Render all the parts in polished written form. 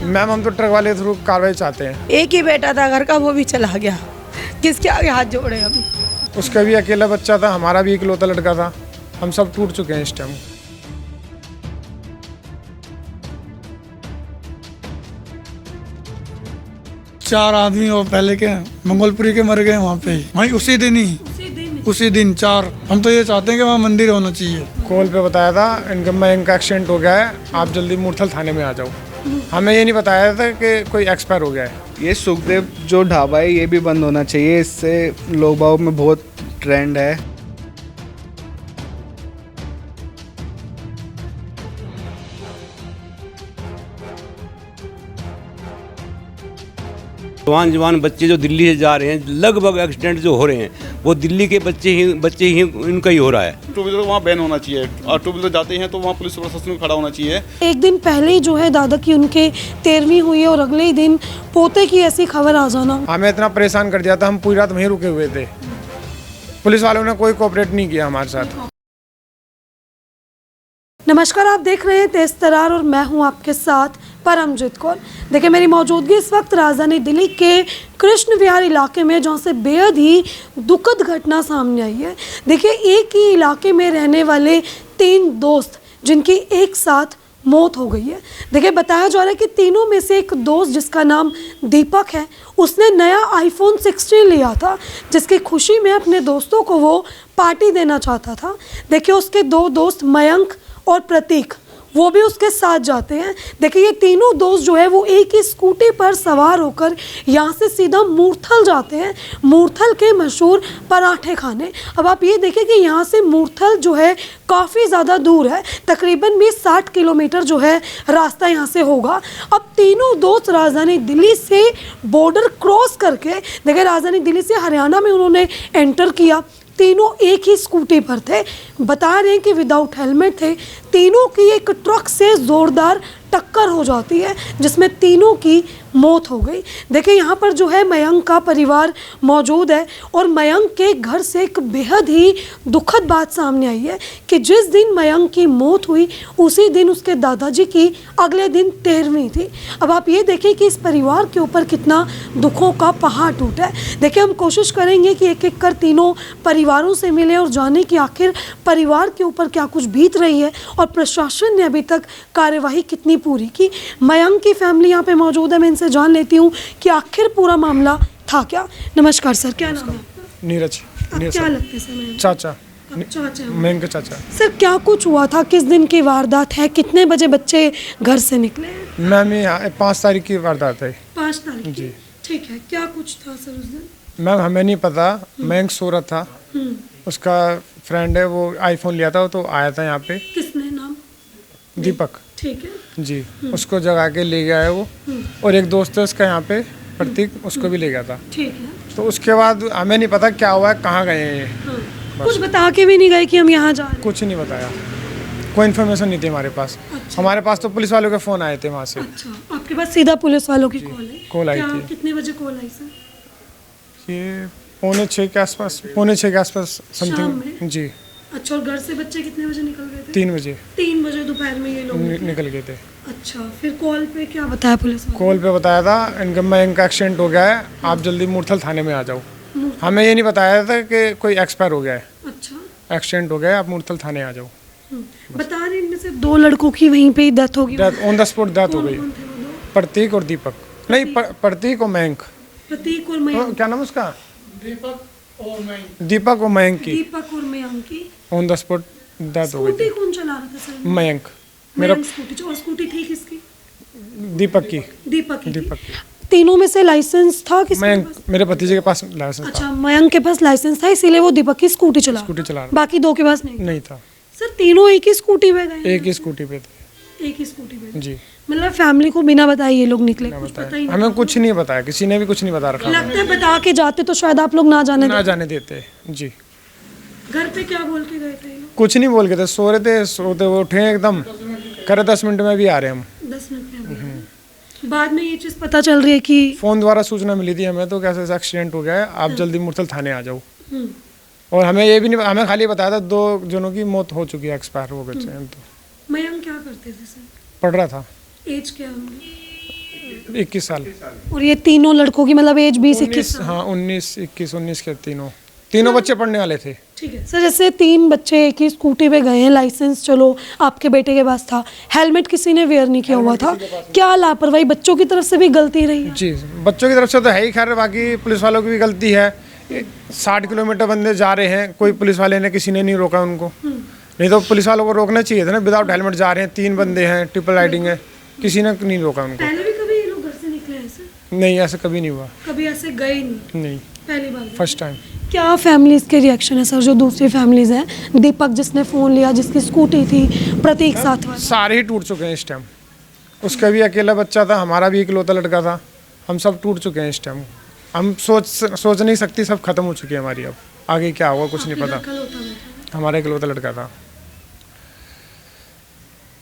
Ma'am हम तो truck वाले थ्रू कार्रवाई चाहते हैं। एक ही बेटा था घर का, वो भी चला गया, किसके आगे हाथ जोड़े हम। उसका भी अकेला बच्चा था, हमारा भी इकलौता लड़का था, हम सब टूट चुके हैं इस टाइम। चार आदमी और पहले के मंगोलपुरी के मर गए वहाँ पे ही, वहीं उसी दिन चार। हम तो ये चाहते हैं कि वहाँ मंदिर होना चाहिए। कॉल पे बताया था इनका एक्सीडेंट हो गया है, आप जल्दी मूर्थल थाने में आ जाओ। हमें ये नहीं बताया था कि कोई एक्सपायर हो गया है। ये सुखदेव जो ढाबा है ये भी बंद होना चाहिए, इससे लोग बाग में बहुत ट्रेंड है। जवान बच्चे जो दिल्ली से जा रहे हैं, लगभग एक्सीडेंट जो हो रहे हैं वो दिल्ली के बच्चे ही उनका ही हो रहा है। टू व्हीलर वहाँ बैन होना चाहिए, और टू व्हीलर जाते हैं तो वहाँ पुलिस प्रशासन को खड़ा होना चाहिए। एक दिन पहले ही जो है दादा की उनके 13वीं हुई है और अगले ही दिन पोते की ऐसी खबर आ जाना हमें इतना परेशान कर दिया था, हम पूरी रात वहीं रुके हुए थे। पुलिस वालों ने कोई कोऑपरेट नहीं किया हमारे साथ। नमस्कार, आप देख रहे हैं तेज तरार और मैं हूं आपके साथ परमजीत कौर। देखिए, मेरी मौजूदगी इस वक्त राजधानी दिल्ली के कृष्ण विहार इलाके में, जहाँ से बेहद ही दुखद घटना सामने आई है। देखिए, एक ही इलाके में रहने वाले 3 दोस्त जिनकी एक साथ मौत हो गई है। देखिए, बताया जा रहा है कि तीनों में से एक दोस्त जिसका नाम दीपक है, उसने नया आईफोन 16 लिया था, जिसकी खुशी में अपने दोस्तों को वो पार्टी देना चाहता था। देखिए, उसके 2 दोस्त मयंक और प्रतीक, वो भी उसके साथ जाते हैं। देखिए, ये तीनों दोस्त जो है वो एक ही स्कूटी पर सवार होकर यहाँ से सीधा मूर्थल जाते हैं, मूर्थल के मशहूर पराठे खाने। अब आप ये देखिए कि यहाँ से मूर्थल जो है काफ़ी ज़्यादा दूर है, तकरीबन भी 60 किलोमीटर जो है रास्ता यहाँ से होगा। अब तीनों दोस्त राजधानी दिल्ली से बॉर्डर क्रॉस करके, देखिए राजधानी दिल्ली से हरियाणा में उन्होंने एंटर किया। तीनों एक ही स्कूटी पर थे, बता रहे हैं कि विदाउट हेलमेट थे। तीनों की एक ट्रक से ज़ोरदार टक्कर हो जाती है, जिसमें तीनों की मौत हो गई। देखिए, यहाँ पर जो है मयंक का परिवार मौजूद है और मयंक के घर से एक बेहद ही दुखद बात सामने आई है कि जिस दिन मयंक की मौत हुई उसी दिन उसके दादाजी की अगले दिन 13वीं थी। अब आप ये देखें कि इस परिवार के ऊपर कितना दुखों का पहाड़ टूटा है। देखिए, हम कोशिश करेंगे कि एक एक कर तीनों परिवारों से मिले और जाने कि आखिर परिवार के ऊपर क्या कुछ बीत रही है और प्रशासन ने अभी तक कार्यवाही कितनी पूरी की। मयंक की फैमिली यहाँ पे मौजूद है, मैं इनसे जान लेती हूँ कि आखिर पूरा मामला था क्या। नमस्कार सर, क्या नाम है आपका? नीरज। क्या लगते हैं सर? चाचा, चाचा, मयंक के चाचा। सर, क्या कुछ हुआ था? किस दिन की वारदात है? कितने बजे बच्चे घर से निकले? मैम ये 5 तारीख की वारदात है। 5 तारीख जी। ठीक है, क्या कुछ था सर उस दिन? मैम हमें नहीं पता, मयंक सो रहा था, उसका फ्रेंड है वो आईफोन लिया था, तो आया था यहाँ पे। किसने नाम? दीपक। ठीक है जी, उसको जगा के ले गया है वो, और एक दोस्त है उसका यहाँ पे प्रतीक, उसको भी ले गया था। ठीक है। तो उसके बाद हमें नहीं पता क्या हुआ है, कहाँ गए हैं ये। कुछ बता के भी नहीं गए कि हम यहाँ जा रहे हैं? कुछ नहीं बताया, कोई इन्फॉर्मेशन नहीं थी हमारे पास। अच्छा। हमारे पास तो पुलिस वालों के फ़ोन आए थे वहाँ से। अच्छा, आपके पास सीधा पुलिस वालों की कॉल है? कॉल आई क्या, थी। कितने बजे कॉल आई सर? ये 5:45 के आसपास, 5:45 के आसपास शाम समथिंग। में? जी। अच्छा, और घर से बच्चे कितने बजे निकल गए थे? 3 बजे 3 बजे दोपहर में ये लोग निकल गए थे। अच्छा, फिर कॉल पे क्या बताया पुलिस वालों? कॉल पे बताया था इनका एक्सीडेंट हो गया है, आप जल्दी मूर्थल थाने में आ जाओ। हमें ये नहीं बताया था कि कोई एक्सपायर हो गया है, अच्छा, एक्सीडेंट हो गया है, आप मूर्थल थाने आ जाओ। बता रहे इनमें से 2 लड़कों की वहीं पे डेथ होगी। Death on the spot death हो गई। कौन थे वो 2? प्रतीक और दीपक, नहीं प्रतीक और मयंक। प्रतीक और तो मयंक। क्या नाम उसका? दीपक और मैं। दीपक और मयंक की दीपक और मयंक की ऑन द स्पॉट डेथ हो गई स्कूटी थी। कौन चला रहा था सर? मयंक, मेरा मयंक स्कूटी। और स्कूटी थी किसकी? दीपक की। दीपक की। दीपक की। तीनों में से लाइसेंस था किसके मयंक, पास? मेरे भतीजे के पास लाइसेंस था। अच्छा, मयंक के पास लाइसेंस था, इसीलिए वो दीपक की स्कूटी चला रहा। बाकी 2 के पास नहीं? नहीं था। सर, तीनों एक ही स्कूटी पे गए? एक ही स्कूटी पे थे। एक ही स्कूटी पे? जी। मतलब फैमिली को बिना बताए ये लोग निकले? कुछ पता ही नहीं? हमें कुछ नहीं बताया, किसी ने भी कुछ नहीं बता रखा। लगता है बता के जाते तो शायद आप लोग ना जाने ना देते। जाने देते। जी। घर पे क्या बोल के गए थे ये लोग? कुछ नहीं बोल के थे, सो रहे थे, सोते वो उठे एकदम, करे 10 मिनट में भी आ रहे हम। 10 मिनट में अभी। बाद में ये चीज़ पता चल रही है कि फ़ोन द्वारा सूचना मिली थी हमें, तो कैसे एक्सीडेंट हो गया है, आप जल्दी मूर्थल थाने आ जाओ। और हमें ये भी नहीं, हमें खाली बताया था 2 जनों की मौत हो चुकी है, एक्सपायर हो गए हैं। तो मयंक क्या करते थे सर? पढ़ रहा था। एज क्या होंगी? 21 साल। और ये तीनों लड़कों की मतलब एज 20-21 साल। हाँ 19 के तीनों बच्चे पढ़ने वाले थे। ठीक है सर, जैसे 3 बच्चे एक ही स्कूटी पे गए हैं, लाइसेंस चलो आपके बेटे के पास था, हेलमेट किसी ने वेयर नहीं किया हुआ था, क्या लापरवाही बच्चों की तरफ से भी गलती रही है? जी बच्चों की तरफ से तो है ही, खैर बाकी पुलिस वालों की भी गलती है। 60 किलोमीटर बंदे जा रहे हैं, कोई पुलिस वाले ने किसी ने नहीं रोका उनको, नहीं तो पुलिस वालों को रोकना चाहिए था ना। विदाउट हेलमेट जा रहे हैं, 3 बंदे हैं, ट्रिपल राइडिंग है, किसी ने नहीं रोका उनको। पहले भी कभी ये लोग घर से निकले हैं सर? नहीं ऐसा कभी नहीं हुआ। कभी ऐसे गए नहीं? नहीं पहली बार? First time. क्या फैमिलीज के रिएक्शन है सर, जो दूसरी फैमिलीज हैं? दीपक जिसने फ़ोन लिया, जिसकी स्कूटी थी, प्रतीक साथ वाला, सारे ही टूट चुके हैं इस टाइम। उसका भी अकेला बच्चा था, हमारा भी इकलौता लड़का था, हम सब टूट चुके हैं इस टाइम। हम सोच नहीं सकती, सब खत्म हो चुकी है हमारी। अब आगे क्या होगा कुछ नहीं पता। हमारा इकलौता लड़का था,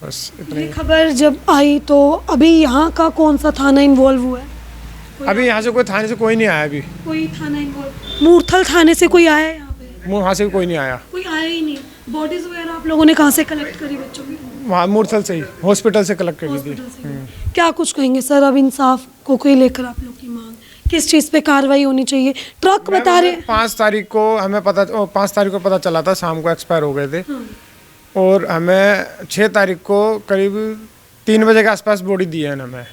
बस इतना ये ही। खबर जब आई तो अभी यहाँ का कौन सा थाना इन्वॉल्व हुआ है? अभी यहाँ से कोई थाने से कोई नहीं आया, अभी कोई थाना इन्वॉल्व? मूर्थल थाने से कोई आया है यहाँ पे? वहाँ से भी कोई नहीं आया। कोई आया ही नहीं। बॉडीज वगैरह आप लोगों ने कहाँ से कलेक्ट करी बच्चों की? वहाँ मूर्थल से ही, हॉस्पिटल से कलेक्ट करी थी। हॉस्पिटल से। क्या कुछ कहेंगे सर, अब इंसाफ को कोई लेकर आप लोग की मांग, किस चीज़ पे कार्रवाई होनी चाहिए? ट्रक बता रहे 5 तारीख को हमें 5 तारीख को पता चला था, शाम को एक्सपायर हो गए थे। और हमें 6 तारीख को करीब 3 बजे के आसपास बॉडी दी है हमें।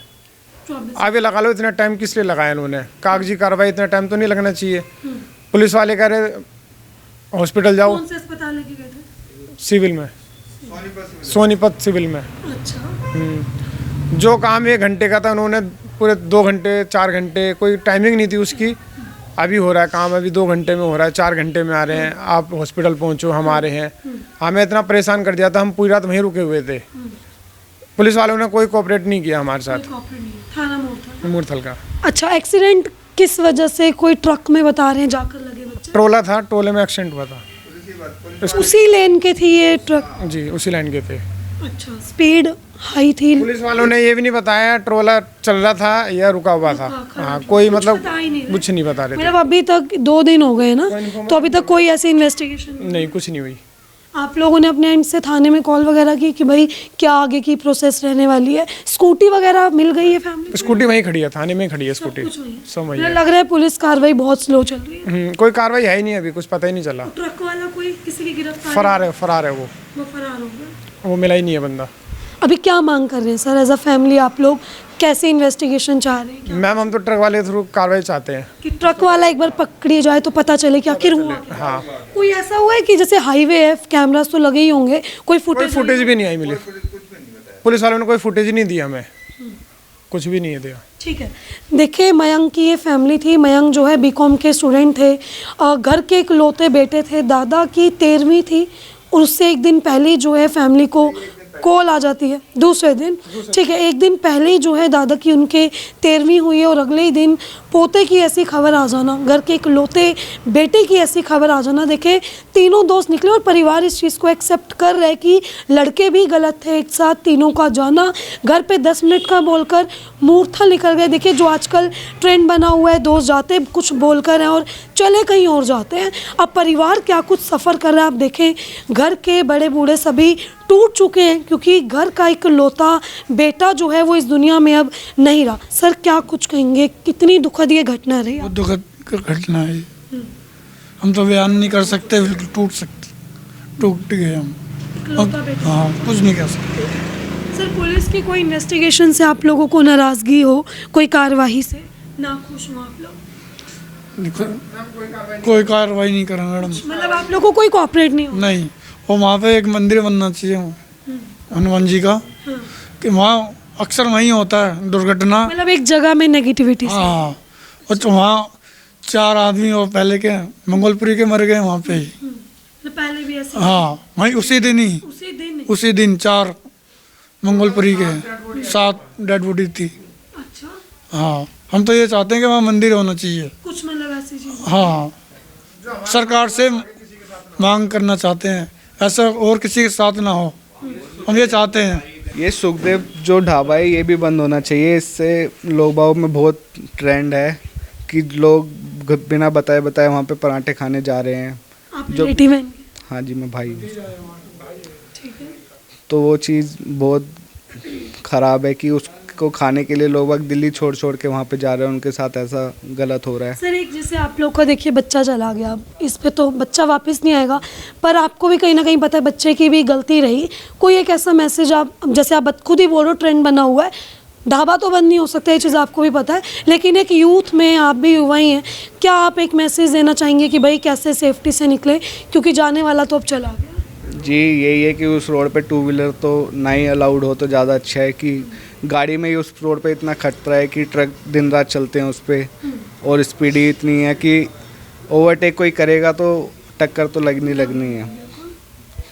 आगे लगा लो, इतना टाइम किस लिए लगाया इन्होंने? कागजी कार्रवाई इतना टाइम तो नहीं लगना चाहिए। पुलिस वाले कह रहे हॉस्पिटल जाओ। कौन से अस्पताल लेके गए थे? सिविल में, सोनीपत सिविल में। अच्छा। जो काम 1 घंटे का था उन्होंने पूरे 2 घंटे 4 घंटे, कोई टाइमिंग नहीं थी उसकी। अभी हो रहा है काम, अभी 2 घंटे में हो रहा है, 4 घंटे में आ रहे हैं, आप हॉस्पिटल पहुंचो, हम आ रहे हैं। हमें इतना परेशान कर दिया था, हम पूरी रात वहीं रुके हुए थे। पुलिस वालों ने कोई कोऑपरेट नहीं किया हमारे साथ। थाना मूर्थल। मूर्थल का अच्छा, एक्सीडेंट किस वजह से? कोई ट्रक में बता रहे हैं जाकर लगे बच्चे? ट्रोला था, ट्रोले में एक्सीडेंट हुआ था। उसी लेन के थी ये ट्रक? जी उसी लाइन के थे। अच्छा, स्पीड हाई थी? पुलिस वालों ने ये भी नहीं बताया ट्रोला चल रहा था या रुका हुआ था। हाँ कोई मतलब बता ही नहीं रहे। कुछ नहीं बता रहे थे। मतलब अभी तक 2 दिन हो गए ना, तो अभी तक कोई ऐसी इन्वेस्टिगेशन? नहीं कुछ नहीं हुई। आप लोगों ने अपने एंड से थाने में कॉल वगैरह की कि भाई क्या आगे की प्रोसेस रहने वाली है? स्कूटी वगैरह मिल गई है फैमिली? स्कूटी वहीं खड़ी है, थाने में खड़ी है स्कूटी। सब वहीं मुझे है। लग रहा है पुलिस कार्रवाई बहुत स्लो चल रही है। कोई कार्रवाई है ही नहीं, अभी कुछ पता ही नहीं चला। ट्रक वाला कोई किसी की गिरफ्तार? फरार है वो फरार हो गया। वो मिला ही नहीं है बंदा। अभी क्या मांग कर रहे हैं सर, एज अ फैमिली आप लोग कैसे इन्वेस्टिगेशन चाह रहे हैं? मैम हम तो ट्रक वाले के थ्रू कार्रवाई चाहते हैं। कि ट्रक वाला एक बार पकड़ी जाए तो पता चले कि आखिर हुआ क्या? हाँ कोई ऐसा हुआ है कि जैसे हाईवे है, कैमरास तो लगे ही होंगे, कोई कोई फुटेज? फुटेज भी नहीं आई मिली। पुलिस वालों ने कोई फुटेज नहीं दिया हमें, कुछ भी नहीं दिया। ठीक है, देखिए मयंक की ये फैमिली थी। मयंक जो है बीकॉम के स्टूडेंट थे, घर के इकलौते बेटे थे, दादा की 13वीं थी और उससे एक दिन पहले जो है फैमिली को कॉल आ जाती है, दूसरे दिन। ठीक है, एक दिन पहले ही जो है दादा की उनके 13वीं हुई है और अगले ही दिन पोते की ऐसी खबर आ जाना, घर के इकलौते बेटे की ऐसी खबर आ जाना। देखे तीनों दोस्त निकले और परिवार इस चीज़ को एक्सेप्ट कर रहे कि लड़के भी गलत थे, एक साथ तीनों का जाना। घर पे 10 मिनट का बोलकर मूर्थल निकल गए। देखिए जो आजकल ट्रेंड बना हुआ है, दोस्त जाते कुछ बोलकर हैं और चले कहीं और जाते हैं। अब परिवार क्या कुछ सफ़र कर रहा है आप देखें। घर के बड़े बूढ़े सभी टूट चुके हैं क्योंकि घर का इकलौता बेटा जो है वो इस दुनिया में अब नहीं रहा। सर क्या कुछ कहेंगे, कितनी दुखद ये घटना रही? बहुत दुखद घटना है। हम तो बयान नहीं कर सकते, बिल्कुल टूट गए हम। हाँ कुछ नहीं कर सकते। सर पुलिस की कोई इन्वेस्टिगेशन से आप लोगों को नाराज़गी हो, कोई कार्रवाई से ना खुश हो आप लोग? कोई कार्रवाई नहीं करा मैडम। मतलब आप लोगों को कोई कोऑपरेट नहीं हो? नहीं, और वहाँ पे एक मंदिर बनना चाहिए हनुमान जी का, कि वहाँ अक्सर वहीं होता है दुर्घटना। मतलब एक जगह में नेगेटिविटी से? हाँ, और तो वहाँ 4 आदमी और पहले के मंगोलपुरी के मर गए वहाँ पे ही। मतलब पहले भी ऐसे? हाँ वहीं उसी दिन ही, उसी दिन 4 मंगोलपुरी के 7 डेड बॉडी थी। अच्छा, हाँ हम तो ये चाहते हैं कि वहाँ मंदिर होना चाहिए। कुछ मतलब ऐसी चीज़? हाँ सरकार से मांग करना चाहते हैं, ऐसा और किसी के साथ ना हो, हम ये चाहते हैं। ये सुखदेव जो ढाबा है ये भी बंद होना चाहिए। इससे लोग बागों में बहुत ट्रेंड है कि लोग बिना बताए वहाँ पे पराठे खाने जा रहे हैं। आप रिलेटिव हैं? हाँ जी मैं भाई हूँ। ठीक है। तो वो चीज़ बहुत ख़राब है कि को खाने के लिए लोग वक्त दिल्ली छोड़ छोड़ के वहाँ पे जा रहे हैं, उनके साथ ऐसा गलत हो रहा है। सर एक जैसे आप लोग का देखिए बच्चा चला गया, अब इस पे तो बच्चा वापस नहीं आएगा, पर आपको भी कहीं ना कहीं पता है बच्चे की भी गलती रही। कोई एक ऐसा मैसेज आप, जैसे आप खुद ही बोल रहे हो ट्रेंड बना हुआ है, ढाबा तो बंद नहीं हो सकता, ये चीज़ आपको भी पता है, लेकिन एक यूथ में आप भी युवा ही हैं, क्या आप एक मैसेज देना चाहेंगे कि भाई कैसे सेफ्टी से निकले, क्योंकि जाने वाला तो अब चला गया। जी यही है कि उस रोड पे टू व्हीलर तो ना ही अलाउड हो तो ज़्यादा अच्छा है, कि गाड़ी में ही उस रोड पे इतना खतरा है कि ट्रक दिन रात चलते हैं उस पर, और स्पीड ही इतनी है कि ओवरटेक कोई करेगा तो टक्कर तो लगनी है।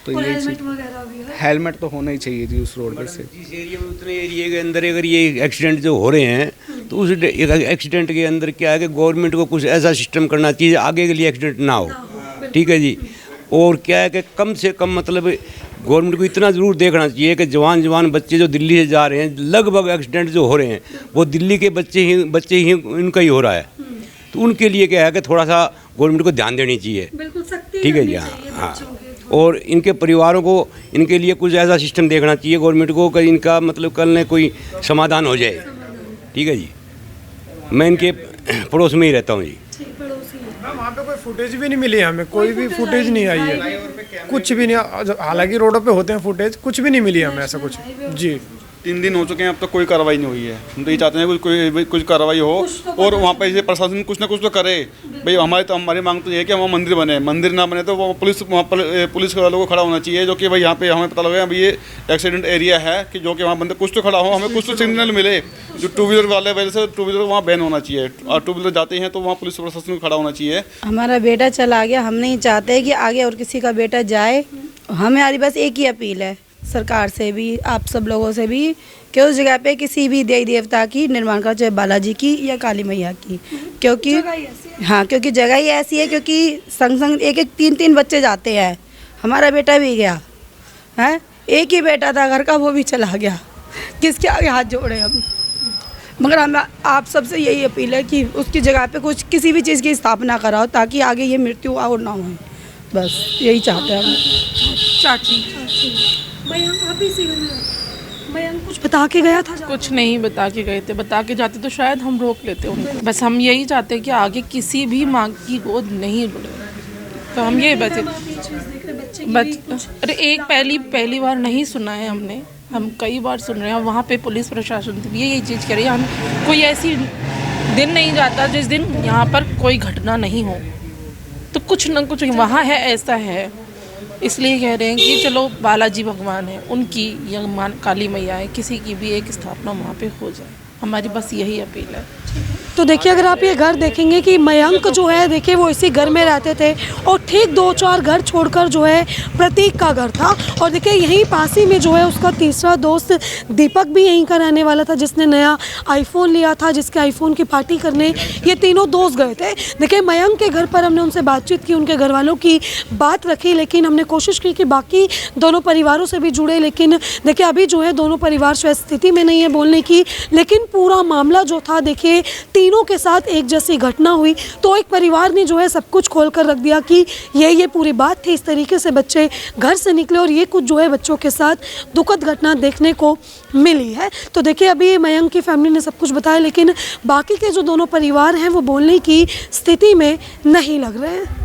तो और ये हेलमेट वगैरह भी है। हेलमेट तो होना ही चाहिए जी उस रोड पे से। जिस एरिया में उतने एरिया के अंदर अगर ये एक्सीडेंट जो हो रहे हैं तो उस एक्सीडेंट के अंदर क्या है कि गवर्नमेंट को कुछ ऐसा सिस्टम करना चाहिए आगे के लिए एक्सीडेंट ना हो, ठीक है जी। और क्या है कि कम से कम मतलब गवर्नमेंट को इतना ज़रूर देखना चाहिए कि जवान बच्चे जो दिल्ली से जा रहे हैं, लगभग एक्सीडेंट जो हो रहे हैं वो दिल्ली के बच्चे ही इनका ही हो रहा है, तो उनके लिए क्या है कि थोड़ा सा गवर्नमेंट को ध्यान देनी चाहिए, ठीक है जी। हाँ, और इनके परिवारों को इनके लिए कुछ ऐसा सिस्टम देखना चाहिए गवर्नमेंट को कि इनका मतलब कल न कोई समाधान हो जाए, ठीक है जी। मैं इनके पड़ोस में ही रहता हूँ जी। वहाँ पे कोई फुटेज भी नहीं मिली हमें, कोई भी फुटेज नहीं आई है, कुछ भी नहीं। हालांकि रोडों पे होते हैं फुटेज, कुछ भी नहीं मिली हमें ऐसा कुछ जी। 3 दिन हो चुके हैं, अब तक कोई कार्रवाई नहीं हुई है। हम तो ये चाहते हैं कुछ कार्रवाई हो और वहाँ पे जैसे प्रशासन कुछ ना कुछ तो करे। भाई हमारी मांग तो ये है कि वहाँ मंदिर बने, मंदिर ना बने तो वो पुलिस वालों को खड़ा होना चाहिए, जो कि भाई यहाँ पे हमें पता लगा अभी ये एक्सीडेंट एरिया है, कि जो कि वहाँ बंदे कुछ तो खड़ा हो, हमें कुछ तो सिग्नल मिले। जो टू व्हीलर वाले वजह से टू व्हीलर वहाँ बैन होना चाहिए, और टू व्हीलर जाते हैं तो वहाँ पुलिस प्रशासन को खड़ा होना चाहिए। हमारा बेटा चला गया, हम नहीं चाहते कि आगे और किसी का बेटा जाए। हमारी बस एक ही अपील है सरकार से भी, आप सब लोगों से भी, कि उस जगह पे किसी भी देवी देवता की निर्माण का, चाहे बालाजी की या काली मैया की, क्योंकि हाँ क्योंकि जगह ही ऐसी है, क्योंकि संग एक 3 बच्चे जाते हैं। हमारा बेटा भी गया है, एक ही बेटा था घर का, वो भी चला गया, किसके आगे हाथ जोड़े हम। मगर हम आप सबसे यही अपील है कि उसकी जगह पे कुछ किसी भी चीज़ की स्थापना कराओ, ताकि आगे ये मृत्यु और ना हो, बस यही चाहते हैं हम। चाची मयंक कुछ बता के गया था? कुछ नहीं बता के गए थे, बता के जाते तो शायद हम रोक लेते उनको। बस हम यही चाहते हैं कि आगे किसी भी माँ की गोद नहीं बढ़े, तो हम ये बचे। अरे एक पहली बार नहीं सुना है हमने, हम कई बार सुन रहे हैं। वहाँ पे पुलिस प्रशासन भी यही चीज़ कह रही है, हम कोई ऐसी दिन नहीं जाता जिस दिन यहाँ पर कोई घटना नहीं हो, तो कुछ न कुछ वहाँ है, ऐसा है। इसलिए कह रहे हैं कि चलो बालाजी भगवान है, उनकी या माँ काली मैया है, किसी की भी एक स्थापना वहाँ पे हो जाए, हमारी बस यही अपील है। तो देखिए अगर आप ये घर देखेंगे कि मयंक जो है, देखिए वो इसी घर में रहते थे, और ठीक 2-4 घर छोड़कर जो है प्रतीक का घर था, और देखिए यहीं पास ही में जो है उसका तीसरा दोस्त दीपक भी यहीं का रहने वाला था, जिसने नया आईफोन लिया था, जिसके आईफोन की पार्टी करने ये तीनों दोस्त गए थे। देखिए मयंक के घर पर हमने उनसे बातचीत की, उनके घर वालों की बात रखी, लेकिन हमने कोशिश की कि बाकी दोनों परिवारों से भी जुड़े, लेकिन देखिए अभी जो है दोनों परिवार स्थिति में नहीं है बोलने की। लेकिन पूरा मामला जो था, देखिए तीनों के साथ एक जैसी घटना हुई, तो एक परिवार ने जो है सब कुछ खोल कर रख दिया कि ये पूरी बात थी, इस तरीके से बच्चे घर से निकले, और ये कुछ जो है बच्चों के साथ दुखद घटना देखने को मिली है। तो देखिए अभी मयंक की फैमिली ने सब कुछ बताया, लेकिन बाकी के जो दोनों परिवार हैं वो बोलने की स्थिति में नहीं लग रहे हैं।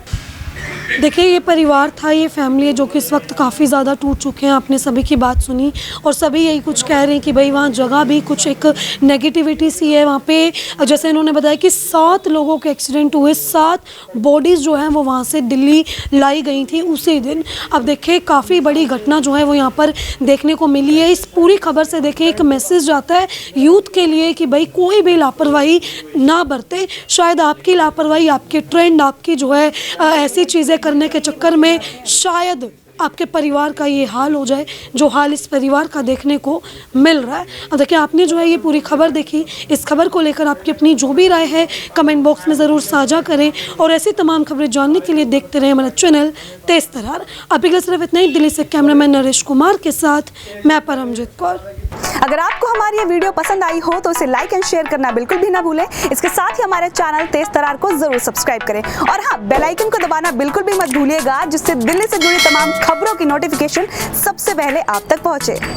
देखिए ये परिवार था, ये फैमिली है जो कि इस वक्त काफ़ी ज़्यादा टूट चुके हैं। आपने सभी की बात सुनी और सभी यही कुछ कह रहे हैं कि भाई वहाँ जगह भी कुछ एक नेगेटिविटी सी है वहाँ पे। जैसे इन्होंने बताया कि 7 लोगों के एक्सीडेंट हुए, 7 बॉडीज़ जो हैं वो वहाँ से दिल्ली लाई गई थी उसी दिन। अब देखिए काफ़ी बड़ी घटना जो है वो यहाँ पर देखने को मिली है। इस पूरी खबर से देखिए एक मैसेज जाता है यूथ के लिए कि भाई कोई भी लापरवाही ना बरते। शायद आपकी लापरवाही, आपके ट्रेंड, आपकी जो है ऐसी चीज़ें करने के चक्कर में शायद आपके परिवार का ये हाल हो जाए जो हाल इस परिवार का देखने को मिल रहा है। अब देखिए आपने जो है ये पूरी खबर देखी, इस खबर को लेकर आपकी अपनी जो भी राय है कमेंट बॉक्स में ज़रूर साझा करें, और ऐसी तमाम खबरें जानने के लिए देखते रहें हमारा चैनल तेज तरार। अभी के सिर्फ इतना ही। दिल्ली से कैमरामैन नरेश कुमार के साथ मैं परमजीत कौर। अगर आपको हमारी ये वीडियो पसंद आई हो तो इसे लाइक एंड शेयर करना बिल्कुल भी ना भूलें। इसके साथ ही हमारे चैनल तेज तरार को जरूर सब्सक्राइब करें, और हाँ, बेल आइकन को दबाना बिल्कुल भी मत भूलिएगा, जिससे दिल्ली से जुड़ी तमाम खबरों की नोटिफिकेशन सबसे पहले आप तक पहुंचे।